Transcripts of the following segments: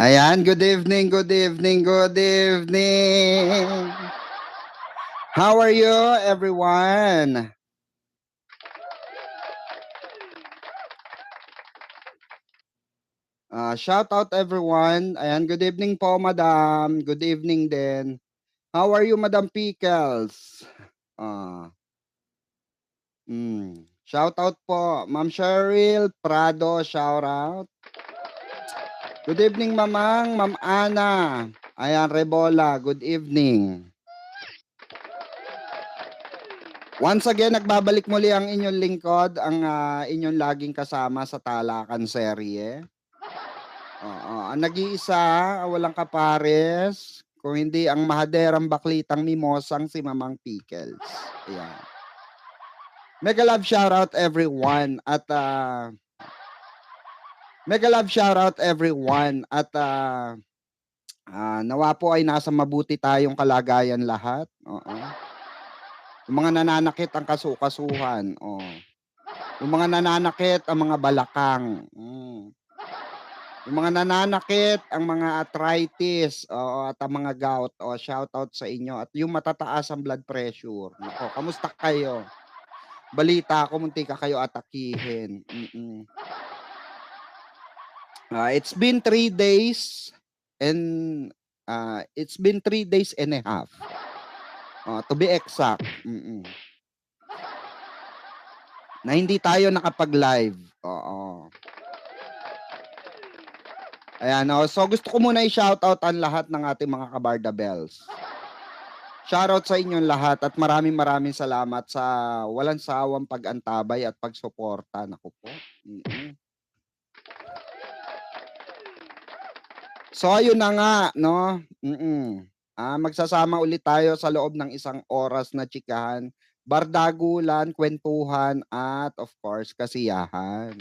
Ayan, good evening, good evening, good evening. How are you, everyone? Shout out everyone. Ayan, good evening po, madam. Good evening din. How are you, Madam Pickles? Uh, Shout out po, Ma'am Cheryl Prado, shout out. Good evening, Mamang, Ma'am Ana. Ayan, Rebola, good evening. Once again, nagbabalik muli ang inyong lingkod, ang inyong laging kasama sa Talakan Serye. Ang nag-iisa, walang kapares, kung hindi ang mahaderang baklitang mimosang si Mamang Pickles. Ayan. Mega love shoutout everyone at mega love shoutout everyone at nawa po ay nasa mabuti tayong kalagayan lahat. Oo. Yung mga nananakit ang kasukasuhan. Yung mga nananakit ang mga balakang. Yung mga nananakit ang mga arthritis at ang mga gout. Shoutout sa inyo. At yung matataas ang blood pressure. Nako, kamusta kayo? Balita ko, munti ka kayo atakihin. It's been 3 days and it's been 3 days and a half. To be exact. Na hindi tayo nakapag-live. Oo. Ayan, so gusto ko muna i-shoutout ang lahat ng ating mga kabarda bells. Shoutout sa inyong lahat at maraming salamat sa walang sawang pag-antabay at pagsuporta. Naku po. So ayun na nga, no? Magsasama ulit tayo sa loob ng isang oras na tsikahan, bardagulan, kwentuhan, at of course, kasiyahan.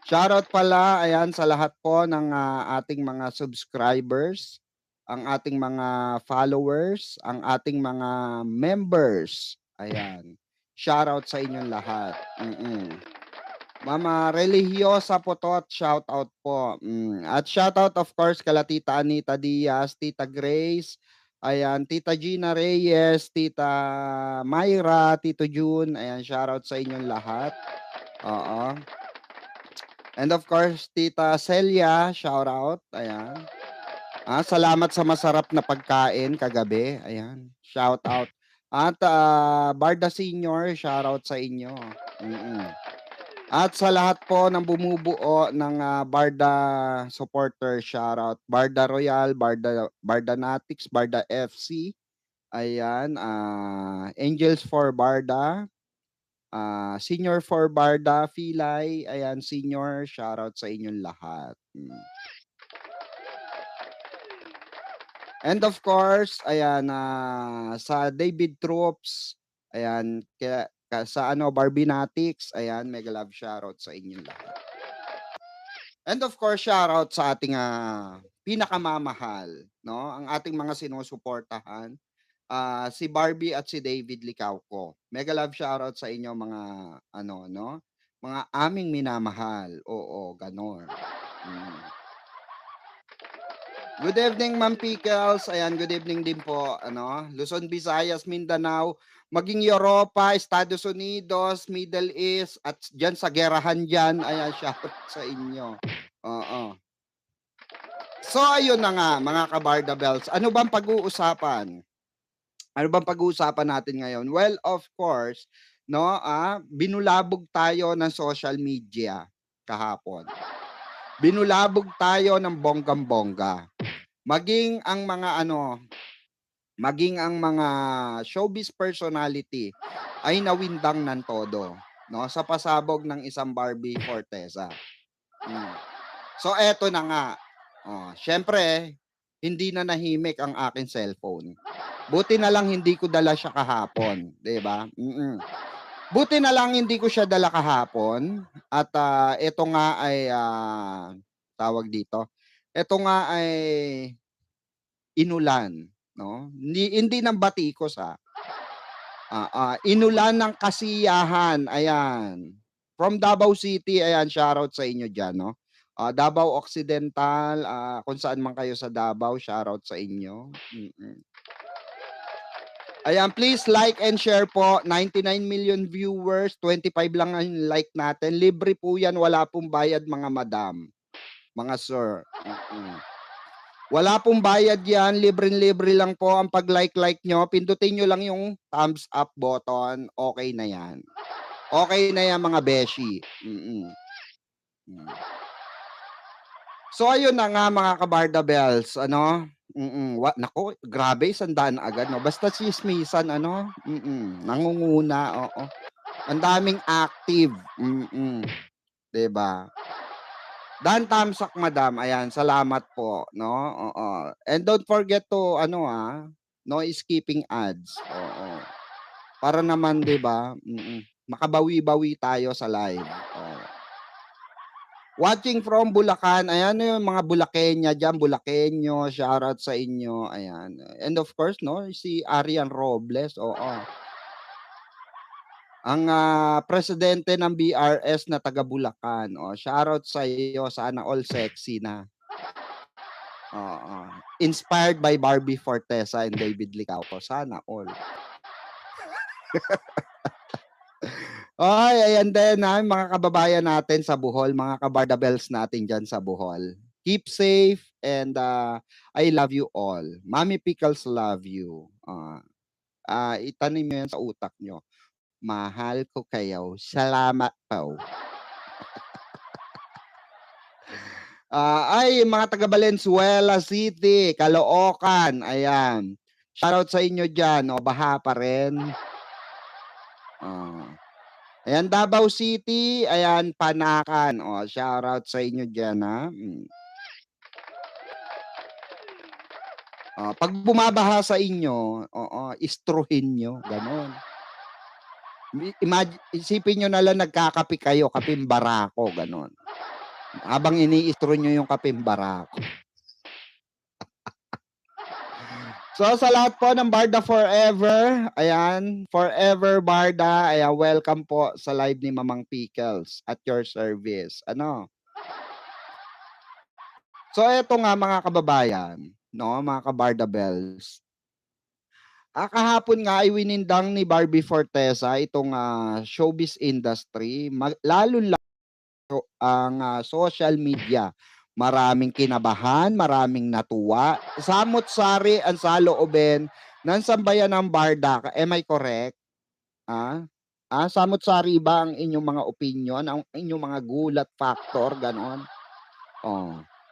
Shoutout pala, ayan, sa lahat po ng ating mga subscribers, ang ating mga followers, ang ating mga members. Ayan. Shoutout sa inyong lahat. Mama Religiosa po to at shoutout po. At shoutout of course kala Tita Anita Diaz, Tita Grace, ayan, Tita Gina Reyes, Tita Myra, Tito June, ayan, shoutout sa inyong lahat. Oo. And of course, Tita Celia, shout out. Ayan. Salamat sa masarap na pagkain kagabi. Ayan. Shout out. At Barda Senior, shout out sa inyo. At sa lahat po ng bumubuo ng Barda supporter, shout out. Barda Royal, Barda Natics, Barda FC. Ayan. Angels for Barda. Senior for Barda, Filay, ayan, senior, shoutout sa inyong lahat. And of course, ayan, sa David Troops, ayan, sa Barbinatics, ayan, mega love shoutout sa inyong lahat. And of course, shoutout sa ating pinakamamahal, no? Ang ating mga sinusuportahan. Si Barbie at si David Licauco. Mega love shoutout sa inyo mga mga aming minamahal. Oo, ganon. Good evening, Ma'am Pickles. Ayan, good evening din po. Luzon, Visayas, Mindanao, maging Europa, Estados Unidos, Middle East, at dyan sa gerahan dyan. Ayan, shoutout sa inyo. Oo. So, ayun na nga, mga kabarda bells. Ano bang pag-uusapan? Ano bang pag-uusapan natin ngayon? Well, of course, binulabog tayo ng social media kahapon. Binulabog tayo ng bonggang-bongga. Maging ang mga showbiz personality ay nawindang ng todo, no? Sa pasabog ng isang Barbie Forteza. So eto na nga. Syempre, hindi na nahimik ang aking cellphone. Buti na lang hindi ko dala siya kahapon, 'di ba? Buti na lang hindi ko siya dala kahapon at ito nga ay tawag dito. Ito nga ay inulan, no? Hindi ng batikos inulan ng kasiyahan, ayan. From Davao City, ayan, shoutout sa inyo diyan, no? Davao Occidental, kung saan man kayo sa Davao, shoutout sa inyo. Ayan, please like and share po. 99 million viewers, 25 lang ang like natin. Libre po yan, wala pong bayad mga madam, mga sir. Wala pong bayad yan, libre-libre lang po ang pag-like nyo. Pindutin nyo lang yung thumbs up button, okay na yan. Okay na yan mga beshi. So ayun na nga mga kabarda bells, ano? Nako, grabe, 100 agad, no? Basta chismisan, ano? Nangunguna, oo. Ang daming active. 'Di ba? Dan Tamsak madam, ayan, salamat po, no? Oo. And don't forget to ano no skipping ads. Oo. Para naman 'di ba? Makabawi-bawi tayo sa live. Oo. Watching from Bulacan, ayan yung mga Bulakenya diyan, Bulakenyo, shoutout sa inyo, ayan. And of course, no, si Arian Robles, oo. Ang presidente ng BRS na taga Bulacan, shoutout sa iyo, sana all sexy na. Oo. Inspired by Barbie Fortesa and David Licauco, sana all. Ay, ayan din mga kababayan natin sa Bohol, mga kabarda bells natin dyan sa Bohol. Keep safe and I love you all. Mami Pickles love you. Itanim mo yan sa utak nyo. Mahal ko kayo. Salamat po. Ay, mga taga Valenzuela City, Caloocan, ayan. Shoutout sa inyo dyan, baha pa rin. Ayan, Davao City, ayan, Panakan, shoutout sa inyo dyan, ha. Pag bumabaha sa inyo, istruhin nyo, ganon. Isipin nyo na lang nagkakape kayo, kaping barako, ganon. Habang ini-istro nyo yung kaping barako. So sa lahat po ng Barda Forever, ayan, Forever Barda, ayan, welcome po sa live ni Mamang Pickles at your service. Ano? So eto nga mga kababayan, no, mga kabarda bells. Kahapon nga ay winindang ni Barbie Fortesa itong showbiz industry, lalo ang social media. Maraming kinabahan, maraming natuwa. Samot-sari ang saloobin ng sambayan ng Barda. Am I correct? Samot-sari ba ang inyong mga opinion, ang inyong mga gulat factor, ganon?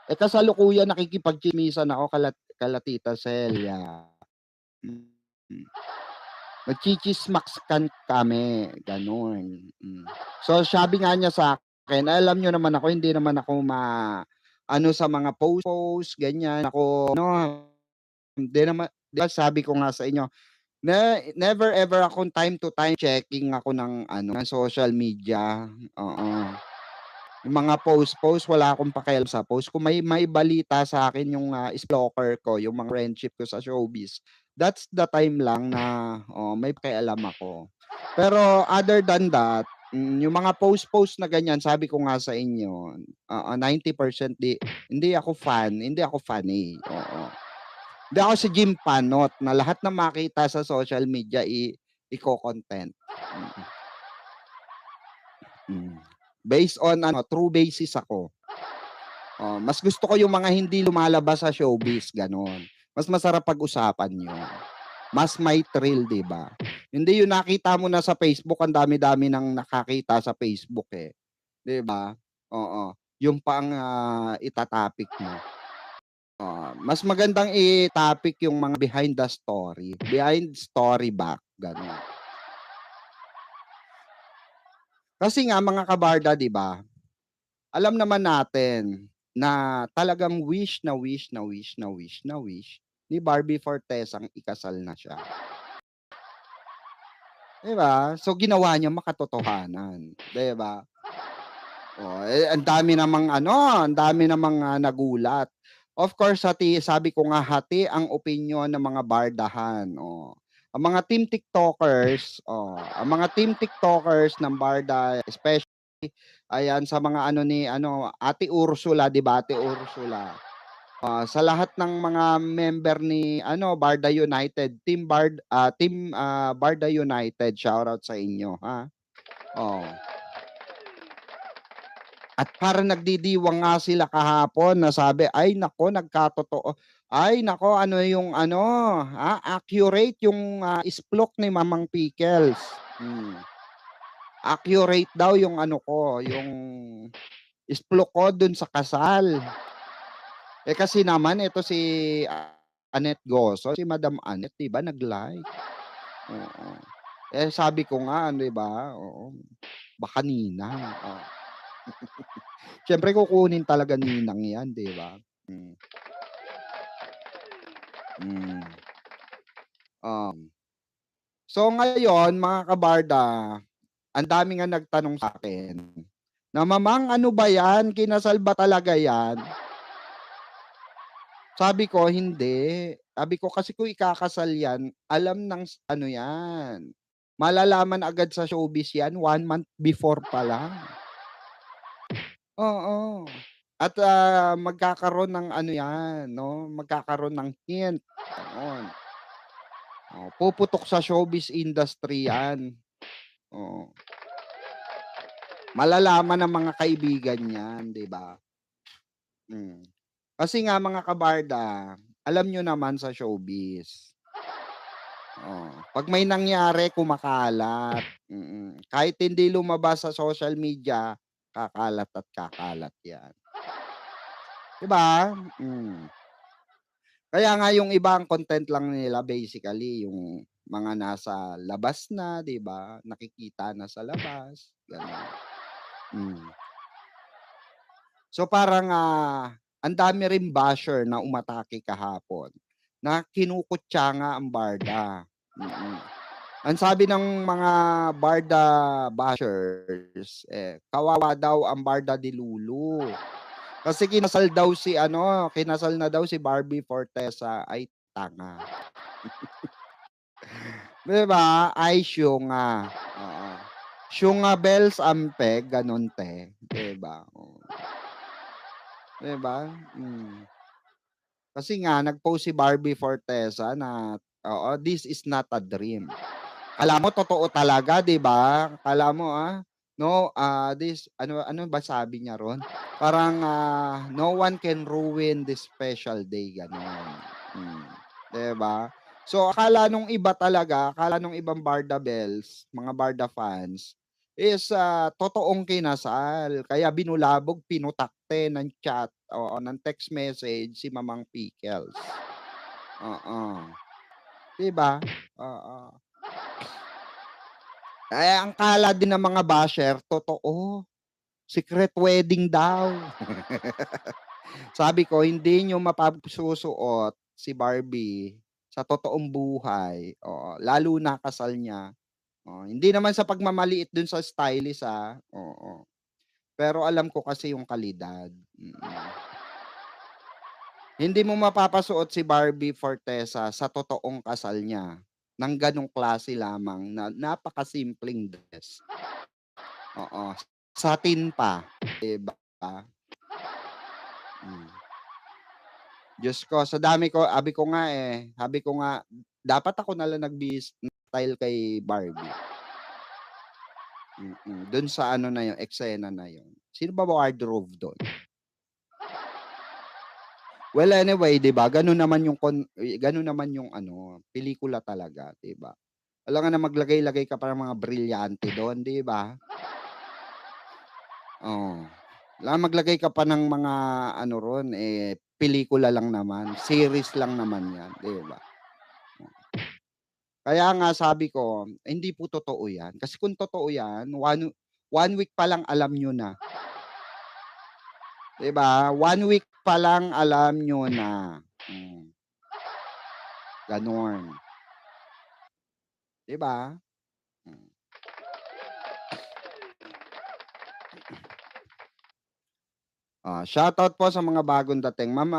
Kasalukuyan nakikipagtsimisan ako kala Tita Celia. Magchichismakskan kami, ganon. So sabi nga niya sa akin, alam niyo naman ako, hindi naman ako sa mga post, ganyan. Ako, hindi naman, diba sabi ko nga sa inyo, never ever akong time to time checking ako ng ng social media. Yung mga post, wala akong pakialam sa post. Kung may balita sa akin yung stalker ko, yung mga friendship ko sa showbiz, that's the time lang na may pakialam ako. Pero other than that, yung mga post na ganyan, sabi ko nga sa inyo, 90% hindi ako fan, hindi ako fan eh. Hindi ako si Jim Panot na lahat na makita sa social media i-content. Based on true basis ako. Mas gusto ko yung mga hindi lumalabas sa showbiz, ganon. Mas masarap pag-usapan yun. Mas may thrill, di ba? Hindi yung nakita mo na sa Facebook, ang dami-dami nang nakakita sa Facebook eh. Di ba? Yung pang itatopic mo. Mas magandang i-topic yung mga behind the story. Behind story back, ganon. Kasi nga mga kabarda, di ba? Alam naman natin na talagang wish ni Barbie Fortesa ang ikasal na siya. Di ba? So ginawa niya makatotohanan, di ba? Ang dami namang nagulat. Of course, sabi ko nga hati ang opinion ng mga bardahan. Ang mga team TikTokers ng Barda, especially ayan, sa mga ano ni ano, Ate Ursula, 'di ba, Ate Ursula. Sa lahat ng mga member ni ano, Barda United, Barda United, shoutout sa inyo, ha. Oh. At parang nagdidiwang nga sila kahapon na sabi, "Ay naku, nagkatotoo, ay naku, ano yung ano, accurate yung, isplok ni Mamang Pickles." Accurate daw yung ano ko, yung isplok ko dun sa kasal. Kasi naman ito si Annette Goso, si Madam Annette, 'di ba, nag-like. Oo. Sabi ko nga, 'di ba, oo, baka ninang, oh. Siyempre kukunin talaga ninang 'yan, 'di ba? Hmm. Hmm. So ngayon mga kabarda, ang dami nga nagtanong sa'kin na, "Mamang ano ba 'yan, kinasal ba talaga 'yan?" Sabi ko, "Hindi." Sabi ko, "Kasi kung ikakasal 'yan, alam ng ano 'yan, malalaman agad sa showbiz 'yan 1 month before pa lang." Oo. At, magkakaroon ng ano 'yan 'no, magkakaroon ng hint, gano'n. Puputok sa showbiz industry 'yan, oo. Malalaman ng mga kaibigan niyan, 'di ba? Hmm. Kasi nga mga kabarda, alam niyo naman sa showbiz, 'pag may nangyari kumakalat, kahit hindi lumabas sa social media, kakalat at kakalat 'yan, 'di ba? Kaya nga yung iba ang content lang nila basically yung mga nasa labas na, 'di ba, nakikita na sa labas, gano'n. Hmm. So parang, ang dami ring basher na umatake kahapon, na kinukutya nga ang Barda, mm. Ang sabi ng mga Barda bashers, kawawa daw ang Barda de Lulu. Kasi kinasal na daw si Barbie Fortesa, ay tanga. 'Di ba? Ay syunga, oo. Syunga bells ampeg, gano'n 'te, 'di ba? Oh, 'di ba? Kasi nga nag-post si Barbie Fortesa na, oo, "This is not a dream." Akala mo totoo talaga, 'di ba? Akala mo, no, this ano ano ba sabi niya ro'n? Parang, "No one can ruin this special day," gano'n. 'Di ba? So, akala nung ibang Barda Bells, mga Barda fans, is, totoong kinasal. Kaya binulabog, pinutakte ng chat, oo, ng text message si Mamang Pickles. Oo, 'di ba? Oo. Ang akala din ng mga basher totoo, secret wedding daw. Sabi ko, hindi niyo mapagsusuot si Barbie sa totoong buhay, oo, lalo na kasal niya. Hindi naman sa pagmamaliit dun sa stylist, oo. Pero alam ko kasi yung kalidad, Hindi mo mapapasuot si Barbie Fortesa sa totoong kasal niya ng ganong klase lamang na napakasimpleng dress, oo, satin pa, 'di ba? Hmm. Diyos ko, sa dami ko sabi ko nga, dapat ako na lang style kay Barbie, dun sa ano na yun, eksena na yun. Sino ba wardrobe dun? Well, anyway, 'di ba, ganun naman yung ano, pelikula talaga, 'di ba? Alangan na maglagay-lagay ka pa ng mga brilyante dun, 'di ba? Oo. Alangan maglagay ka pa ng mga ano ron, pelikula lang naman, series lang naman 'yan, 'di ba? Kaya nga sabi ko, hindi po totoo 'yan. Kasi kung totoo 'yan, one week pa lang alam niyo na, 'di ba? 1 week pa lang alam niyo na. Gano'n, 'di ba? Hmm. Shoutout po sa mga bagong dating, Ma'am,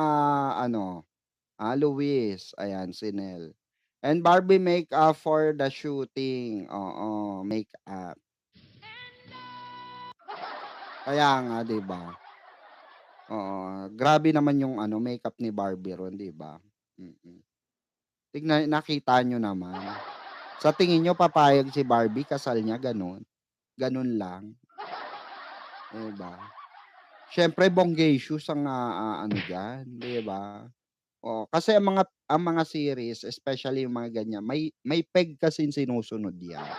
Luis, ayan, Sinel. And Barbie makeup for the shooting, oo, makeup. Kaya nga, 'di ba? Oo, grabe naman yung ano, makeup ni Barbie ron, 'di ba? Mm. Nakita niyo naman. Sa tingin niyo papayag si Barbie kasal niya gano'n? Gano'n lang, 'di ba? Siyempre bonggacious ang ano diyan, 'di ba? Oo, kasi ang mga series especially yung mga ganyan may peg kasing sinusunod yan.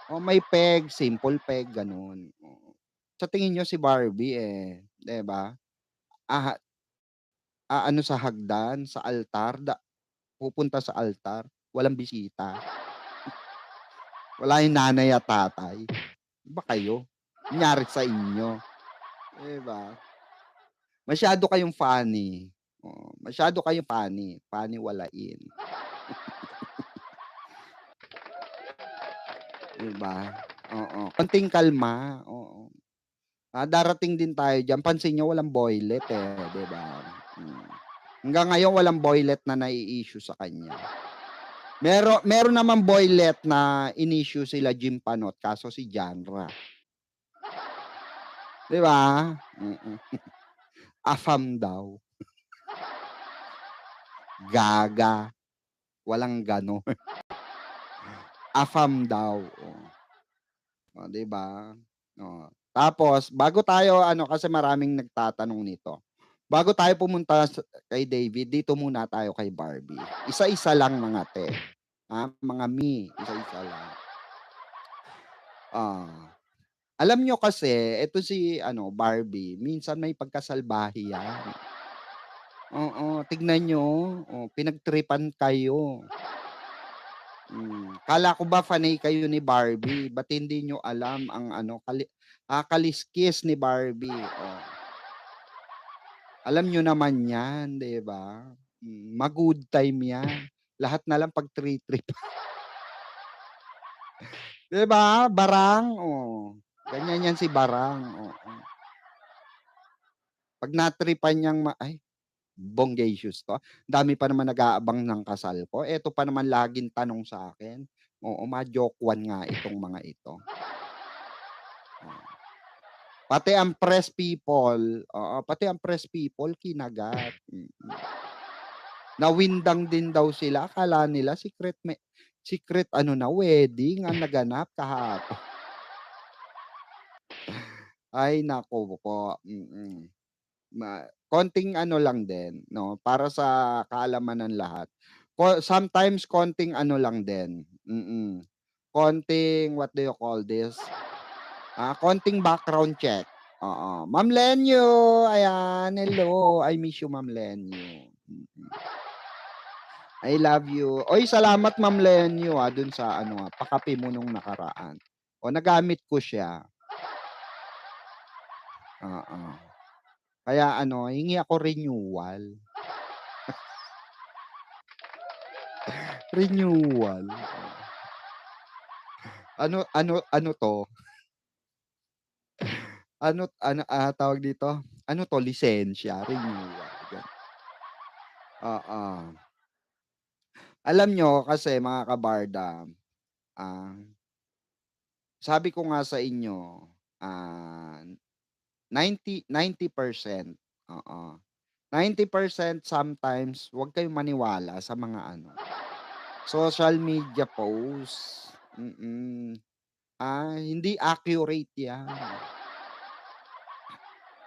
O may peg, simple peg gano'n, oo. Sa tingin niyo si Barbie, 'di ba, aha aano sa hagdan, sa altar, pupunta sa altar, walang bisita, wala yung nanay at tatay. Ano ba kayo? Anyari sa inyo, 'di ba? Masyado kayong funny, oo, masyado kayong funny, paniwalain, 'di ba? Oo, konting kalma, oo. Darating din tayo diyan, pansin niyo walang boylet, 'di ba? Hmm. Hanggang ngayon walang boylet na nai-issue sa kanya. Meron namang boylet na in-issue sila Jim Panot kaso si Genre, 'di ba? AFAM daw, gaga, walang gano'n. AFAM daw, oh, 'di ba? Oh, tapos bago tayo ano, kasi maraming nagtatanong nito. Bago tayo pumunta kay David, dito muna tayo kay Barbie. Isa-isa lang mga te, mga isa-isa lang. Ah, alam niyo kasi eto si ano, Barbie, minsan may pagkasalbahe yan. Oo, tignan niyo, oh, pinagtripan kayo. Akala ko ba fanay kayo ni Barbie, ba't hindi niyo alam ang ano, kaliskis ni Barbie, oh. Alam niyo naman 'yan, 'di ba? Ma-good time 'yan. Lahat na lang 'pag trip. 'Di ba, Barang, oh. Ganyan 'yan si Barang, oo. 'Pag natripan niyang ay, bonggacious 'to. Dami pa naman nag-aabang ng kasal ko, eto pa naman laging tanong sa akin. Oo, ma-jokwan nga itong mga ito. Oh. Pati ang press people, oo, pati ang press people kinagat, Nawindang din daw sila, akala nila secret ano na, wedding ang naganap kahapon. Ay naku po, konting ano lang din 'no, para sa kaalaman ng lahat. Sometimes konting ano lang din, konting what do you call this, konting background check, oo. Ma'am Lenyo, ayan, hello, I miss you Ma'am Lenyo, I love you. Uy, salamat Ma'am Lenyo, dun sa ano, pakape mo nung nakaraan. O nagamit ko siya, oo. Kaya ano, hingi ako renewal. Renewal, ano ano ano 'to, ano, tawag dito, ano 'to, lisensya, renewal, oo. Alam niyo kasi mga kabarda, ah, sabi ko nga sa inyo, 90% oo. 90% sometimes huwag kayong maniwala sa mga ano, social media posts, hindi accurate 'yan,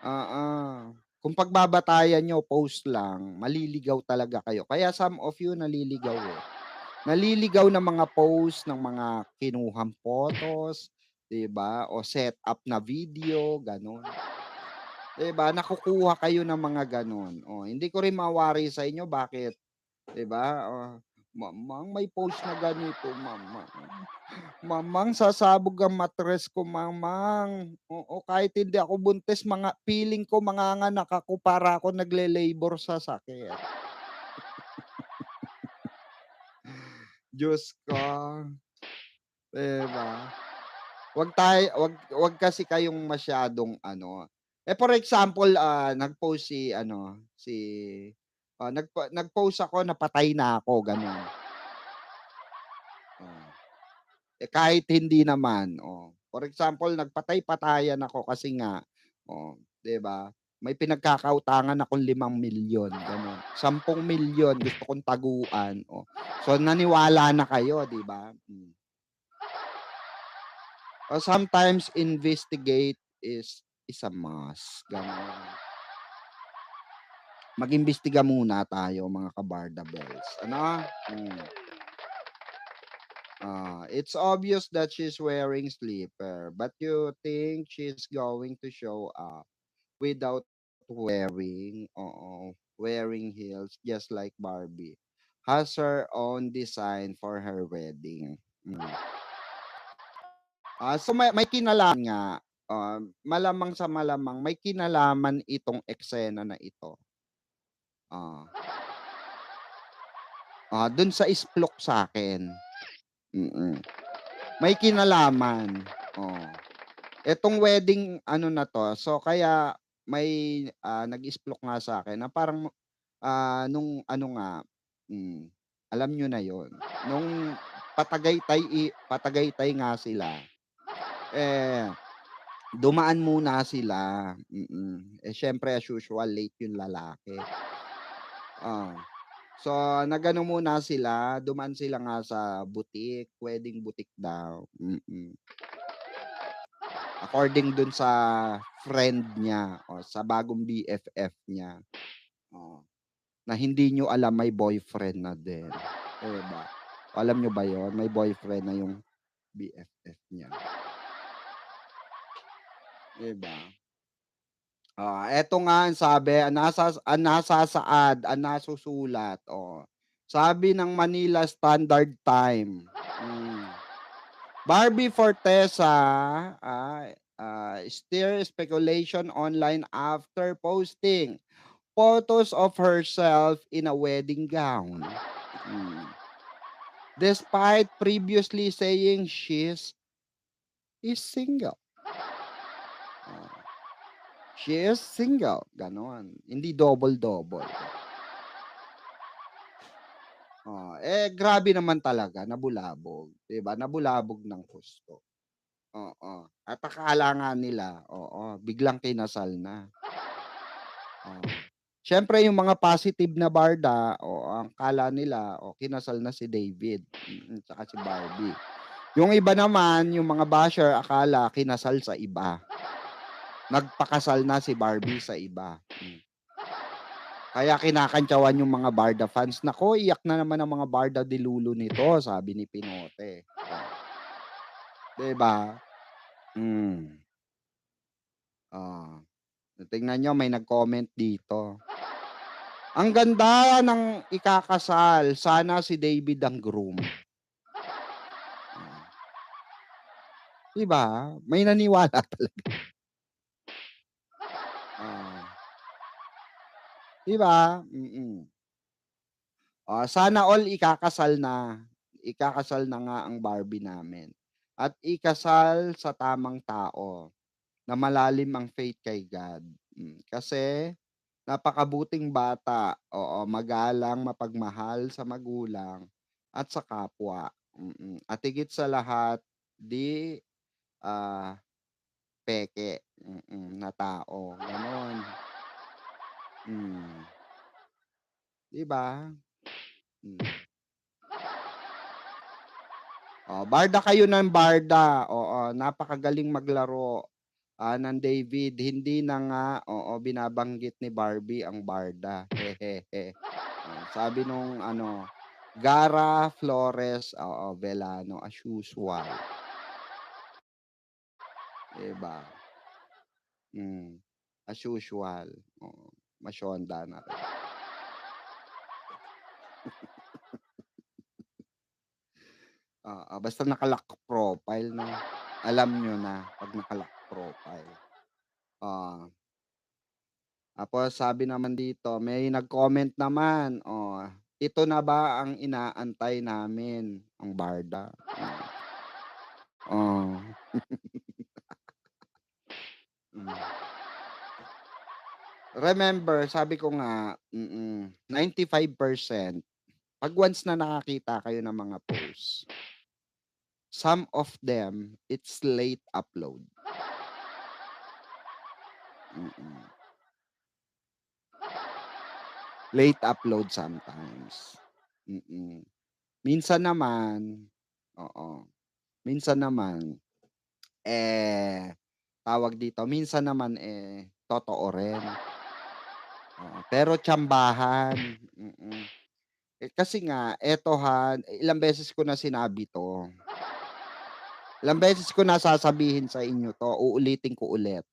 oo. Kung pagbabatayan niyo post lang, maliligaw talaga kayo. Kaya some of you naliligaw, Naliligaw ng mga post ng mga kinuhang photos, 'di ba, o set up na video, gano'n. 'Di ba, nakukuha kayo ng mga gano'n. Oh, hindi ko rin mawari sa inyo bakit, 'di ba, "Mamang may post na ganito, mamang. Mamang sasabog ang matres ko, mamang. Oo, kahit hindi ako buntis feeling ko manganganak ako para ako nagle-labor sa sakit." Diyos ko, 'di ba? Wag kasi kayong masyadong ano, for example, nag-post si ano, nag-post ako na patay na ako, gano'n. Oh, kahit hindi naman, oh. For example, nagpatay-patayan ako kasi nga, oh, 'di ba, may pinagkakautangan akong 5,000,000 gano'n. 10,000,000 gusto kong taguan, oh. So, naniwala na kayo, 'di ba? Sometimes investigate is a must, gano'n. Mag-imbestiga muna tayo mga ka-Barda Bells, ano? It's obvious that she's wearing slipper, but you think she's going to show up without wearing heels just like Barbie. Has her own design for her wedding. So may kinalaman nga, malamang sa malamang may kinalaman itong eksena na ito. Ah, dun sa isplok sa'kin. May kinalaman, oh. Etong wedding ano na 'to, so kaya may, nag-isplok nga sa'kin na parang, nung ano nga, alam niyo na yon nung Patagaytay nga sila, eh, dumaan muna sila, siyempre as usual late yung lalaki. Ah, so nag-ano muna sila, dumaan sila nga sa boutique, wedding boutique daw, according dun sa friend niya o sa bagong BFF niya, oh, na hindi niyo alam may boyfriend na din, 'di ba? Alam niyo ba yon may boyfriend na yung BFF niya, 'di ba? Eto nga ang sabi, ang nasasaad, ang nasusulat, oh. Sabi ng Manila Standard Time, Barbie Fortesa, stir speculation online after posting photos of herself in a wedding gown. Despite previously saying is single. She is single, gano'n. Hindi double-double. Grabe naman talaga, nabulabog, 'di ba? Nabulabog ng husto. Oo, at akala nga nila, biglang kinasal na. Siyempre yung mga positive na barda, ang akala nila, kinasal na si David, tsaka si Barbie. Yung iba naman, yung mga basher akala kinasal sa iba. Nagpakasal na si Barbie sa iba. Kaya kinakantyawan yung mga barda fans, "Naku, iyak na naman ang mga barda de lulo nito," sabi ni Pinote. 'Di ba? Hmm, oh. Tingnan niyo may nag-comment dito. Ang ganda ng ikakasal, sana si David ang groom. 'Di ba? May naniwala talaga. 'Di ba? Sana all ikakasal na nga ang Barbie namin at ikasal sa tamang tao na malalim ang faith kay God. Kasi napakabuting bata, magalang, mapagmahal sa magulang at sa kapwa, at higit sa lahat 'di, ah, peke, na tao, gano'n. Hmm, 'di ba? Hmm. Barda kayo ng barda, napakagaling maglaro, ng David, hindi na nga, binabanggit ni Barbie ang barda, hehehe. Sabi nung ano, Gara Flores, Velano as usual, 'di ba? As usual, masyonda na rin. Basta naka-lock profile 'no, alam niyo na 'pag naka-lock profile. Ah, Tapos sabi naman dito, may nag-comment naman, "Ito na ba ang inaantay namin, ang barda?" Oh, hmm. Remember sabi ko nga, 95% 'pag once na nakakita kayo ng mga post, Some of them, it's late upload. Mm. Late upload sometimes. Mm. Minsan naman oo. Minsan naman, eh, tawag dito, minsan naman, totoo rin. Oo, pero tsambahan. Mm. Kasi nga eto ha, ilang beses ko na sinabi 'to. Ilang beses ko na sasabihin sa inyo 'to, uulitin ko ulit.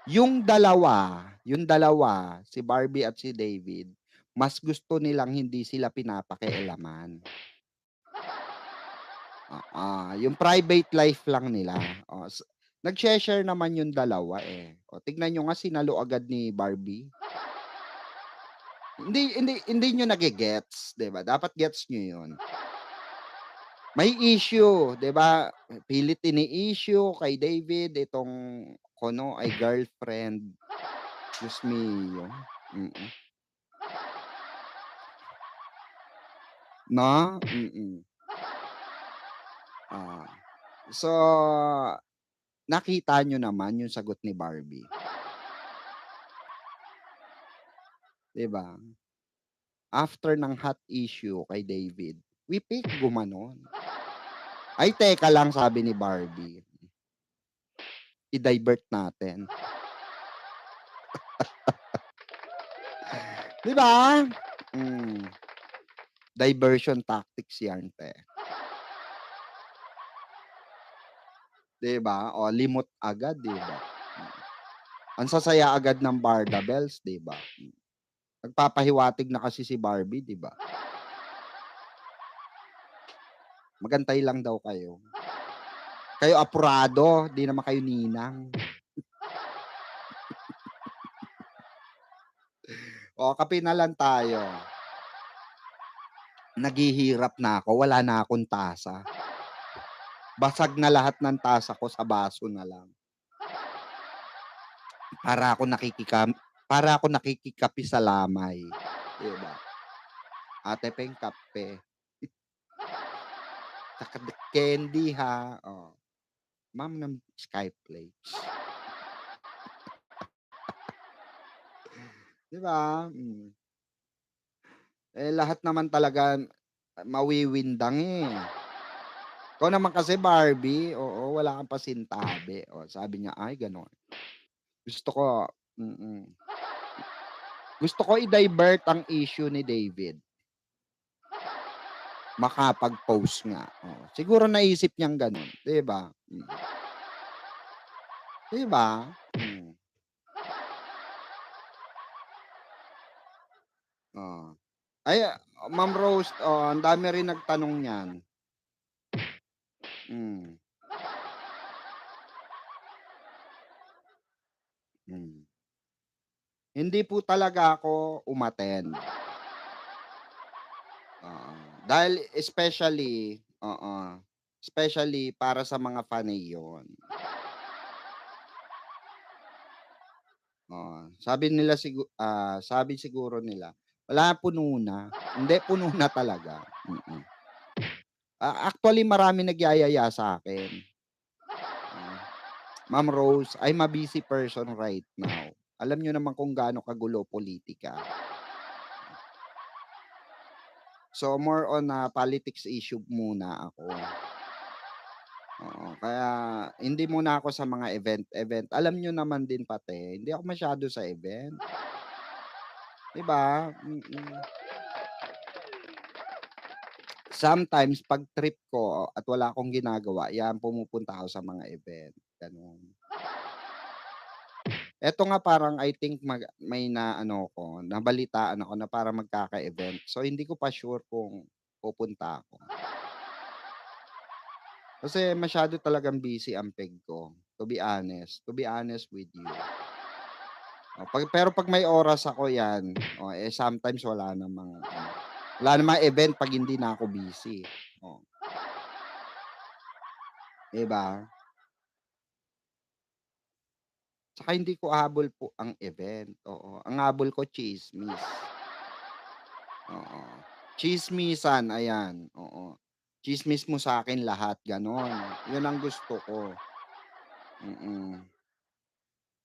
Yung dalawa, si Barbie at si David, mas gusto nilang hindi sila pinapakialaman. Yung private life lang nila, nagse-share naman yung dalawa, eh. Tignan niyo nga sinalo agad ni Barbie. Hindi niyo nage-gets, 'di ba? Dapat gets niyo 'yun. May issue, 'di ba? Pilit ini-issue kay David itong kuno ay girlfriend. Diyos mio, mm. 'No? Ah, so nakita niyo naman yung sagot ni Barbie, 'di ba? After ng hot issue kay David, wipik gumanon. "Ay teka lang," sabi ni Barbie, "i-divert natin." 'Di ba? Hmm, diversion tactics 'yan, 'di ba? Limot agad, 'di ba? Ang sasaya agad ng Barda Bells, 'di ba? Nagpapahiwatig na kasi si Barbie, 'di ba? Magantay lang daw kayo. Kayo apurado, 'di naman kayo ninang. Kape na lang tayo. Naghihirap na ako, wala na akong tasa. Basag na lahat ng tasa ko, sa baso na lang. Para ako para ako nakikikape sa lamay, 'di ba? Ate Peng kape, tsaka candy ha, ma'am ng Skyflakes. 'Di ba? Lahat naman talaga mawiwindang, eh. Ikaw naman kasi Barbie, wala kang pasintabi. Sabi niya, ay gano'n. Gusto ko mm. Gusto ko i-divert ang issue ni David. Makapag-post nga, siguro naisip niyang gano'n, 'di ba? 'Di ba? Hmm, oh. Ay, Ma'am Rose, ang dami rin nagtanong niyan. Hmm, hmm. Hindi po talaga ako umattend, oo. Dahil especially para sa mga panay 'yun. Sabi siguro nila, "Wala, puno na." Hindi, puno na talaga, mm. Actually maraming nagyayaya sa'kin, oh, "Ma'am Rose, I'm a busy person right now." Alam niyo naman kung gaano kagulo pulitika. So, more on, politics issue muna ako, oo. Kaya hindi muna ako sa mga event-event. Alam niyo naman din pati, hindi ako masyado sa event, 'di ba? Sometimes 'pag trip ko at wala akong ginagawa, 'yan pumupunta ako sa mga event, gano'n. Eto nga parang I think may naano ko, nabalitaan ako na parang magkaka-event. So hindi ko pa sure kung pupunta ako. Kasi masyado talagang busy ang peg ko, to be honest with you. Pero 'pag may oras ako 'yan, sometimes wala namang event 'pag hindi na ako busy, oh, 'di ba? Tsaka hindi ko habol po ang event, oo. Ang habol ko tsismis, oo. Tsismisan, ayan, oo. tsismis mo sa'kin lahat gano'n. 'Yun ang gusto ko, mm.